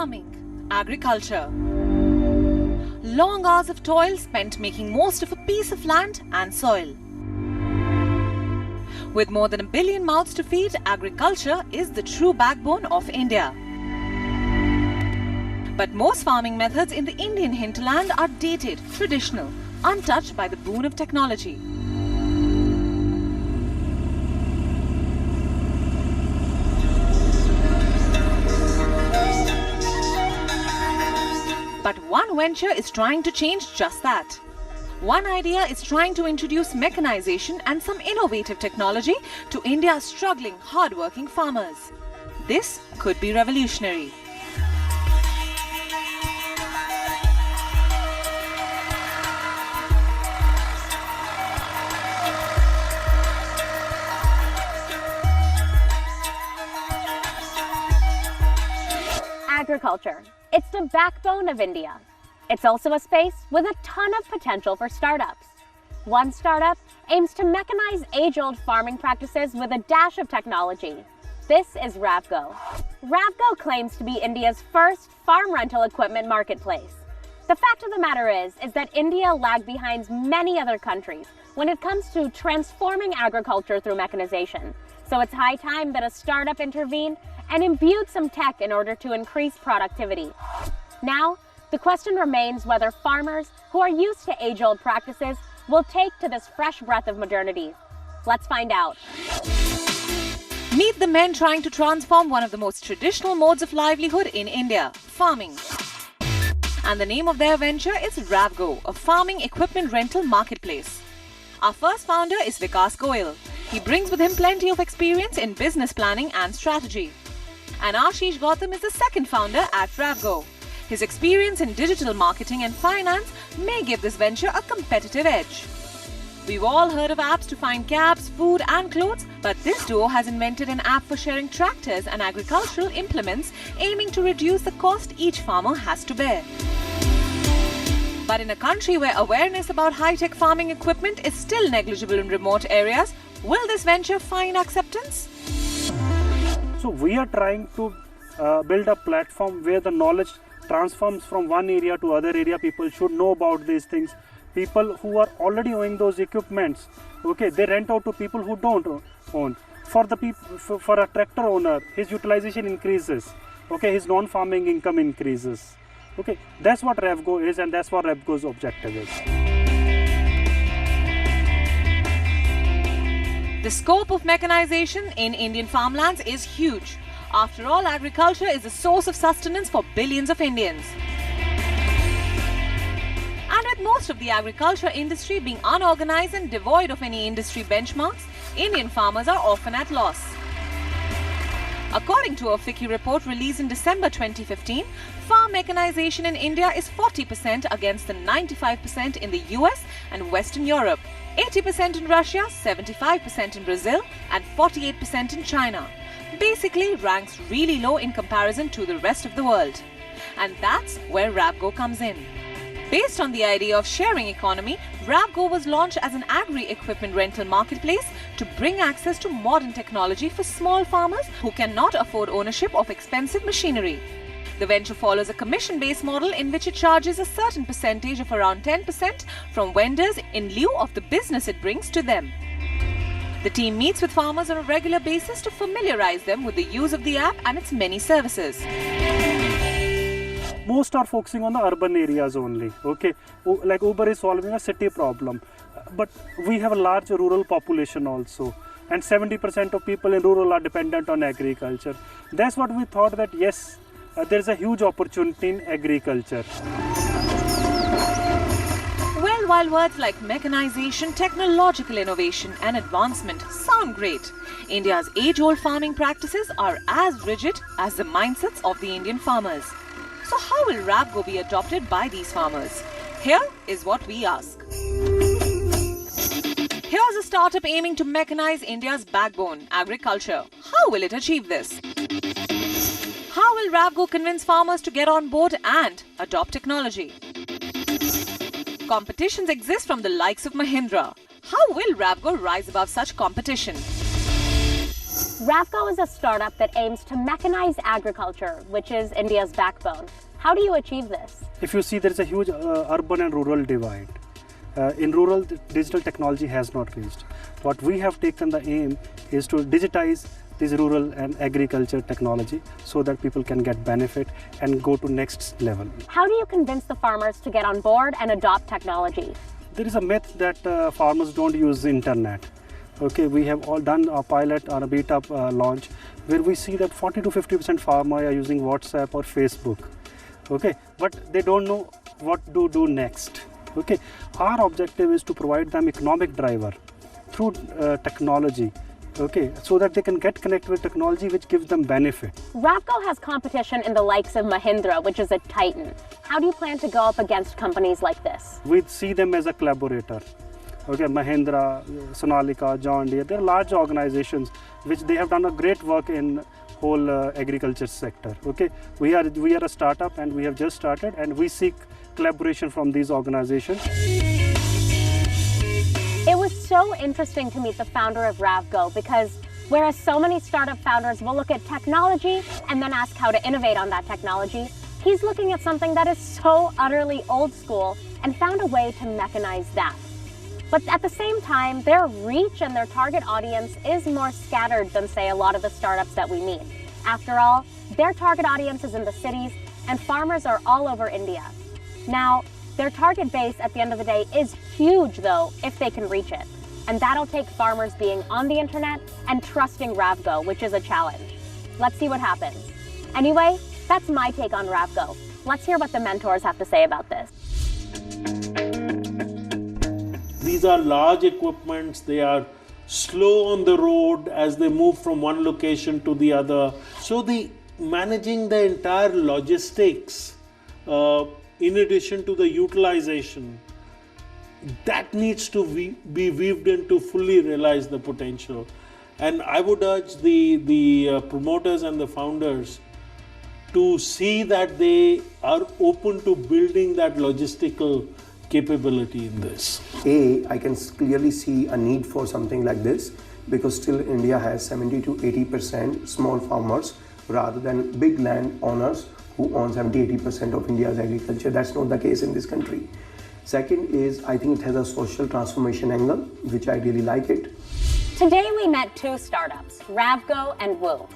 Farming, agriculture. Long hours of toil spent making most of a piece of land and soil. With more than 1 billion mouths to feed, agriculture is the true backbone of India. But most farming methods in the Indian hinterland are dated, traditional, untouched by the boon of technology. But one venture is trying to change just that. One idea is trying to introduce mechanization and some innovative technology to India's struggling, hard-working farmers. This could be revolutionary. Agriculture. It's the backbone of India. It's also a space with a ton of potential for startups. One startup aims to mechanize age-old farming practices with a dash of technology. This is RAVGO. RAVGO claims to be India's first farm rental equipment marketplace. The fact of the matter is that India lagged behind many other countries when it comes to transforming agriculture through mechanization. So it's high time that a startup intervened and imbued some tech in order to increase productivity. Now, the question remains whether farmers who are used to age-old practices will take to this fresh breath of modernity. Let's find out. Meet the men trying to transform one of the most traditional modes of livelihood in India, farming. And the name of their venture is RAVGO, a farming equipment rental marketplace. Our first founder is Vikas Goyal. He brings with him plenty of experience in business planning and strategy. And Ashish Gautam is the second founder at RAVGO. His experience in digital marketing and finance may give this venture a competitive edge. We've all heard of apps to find cabs, food and clothes, but this duo has invented an app for sharing tractors and agricultural implements, aiming to reduce the cost each farmer has to bear. But in a country where awareness about high-tech farming equipment is still negligible in remote areas, will this venture find acceptance? So we are trying to build a platform where the knowledge transforms from one area to other area. People should know about these things. People who are already owning those equipments, okay, they rent out to people who don't own. For a tractor owner, his utilization increases. Okay, his non-farming income increases. Okay, that's what RAVGO is, and that's what RAVGO's objective is. The scope of mechanization in Indian farmlands is huge. After all, agriculture is a source of sustenance for billions of Indians. And with most of the agriculture industry being unorganized and devoid of any industry benchmarks, Indian farmers are often at loss. According to a FICCI report released in December 2015, farm mechanization in India is 40% against the 95% in the US and Western Europe, 80% in Russia, 75% in Brazil, and 48% in China. Basically, ranks really low in comparison to the rest of the world. And that's where RAVGO comes in. Based on the idea of sharing economy, RAVGO was launched as an agri-equipment rental marketplace to bring access to modern technology for small farmers who cannot afford ownership of expensive machinery. The venture follows a commission-based model in which it charges a certain percentage of around 10% from vendors in lieu of the business it brings to them. The team meets with farmers on a regular basis to familiarize them with the use of the app and its many services. Most are focusing on the urban areas only, okay? Like Uber is solving a city problem, but we have a large rural population also, and 70% of people in rural are dependent on agriculture. That's what we thought, that yes, there's a huge opportunity in agriculture. Well, while words like mechanization, technological innovation and advancement sound great, India's age-old farming practices are as rigid as the mindsets of the Indian farmers. So how will RAVGO be adopted by these farmers? Here is what we ask. Here's a startup aiming to mechanize India's backbone, agriculture. How will it achieve this? How will RAVGO convince farmers to get on board and adopt technology? Competitions exist from the likes of Mahindra. How will RAVGO rise above such competition? RAVGO is a startup that aims to mechanize agriculture, which is India's backbone. How do you achieve this? If you see, there is a huge urban and rural divide. In rural, digital technology has not reached. What we have taken the aim is to digitize this rural and agriculture technology so that people can get benefit and go to next level. How do you convince the farmers to get on board and adopt technology? There is a myth that farmers don't use the internet. Okay, we have all done a pilot or a beta launch where we see that 40 to 50% farmers are using WhatsApp or Facebook. Okay, but they don't know what to do next. Okay, our objective is to provide them economic driver through technology. Okay, so that they can get connected with technology which gives them benefit. RAVGO has competition in the likes of Mahindra, which is a titan. How do you plan to go up against companies like this? We see them as a collaborator. Okay, Mahindra, Sonalika, John Deere, they're large organizations which they have done a great work in whole agriculture sector. Okay, we are a startup and we have just started and we seek collaboration from these organizations. It was so interesting to meet the founder of RAVGO because whereas so many startup founders will look at technology and then ask how to innovate on that technology, he's looking at something that is so utterly old school and found a way to mechanize that. But at the same time, their reach and their target audience is more scattered than, say, a lot of the startups that we meet. After all, their target audience is in the cities and farmers are all over India. Now, their target base at the end of the day is huge though, if they can reach it. And that'll take farmers being on the internet and trusting RAVGO, which is a challenge. Let's see what happens. Anyway, that's my take on RAVGO. Let's hear what the mentors have to say about this. These are large equipments, they are slow on the road as they move from one location to the other. So managing the entire logistics, in addition to the utilization, that needs to be weaved in to fully realize the potential. And I would urge the promoters and the founders to see that they are open to building that logistical capability in this. I can clearly see a need for something like this because still India has 70 to 80% small farmers rather than big land owners who own 70-80% of India's agriculture. That's not the case in this country. Second is, I think it has a social transformation angle, which I really like it. Today we met two startups, RAVGO and Woo.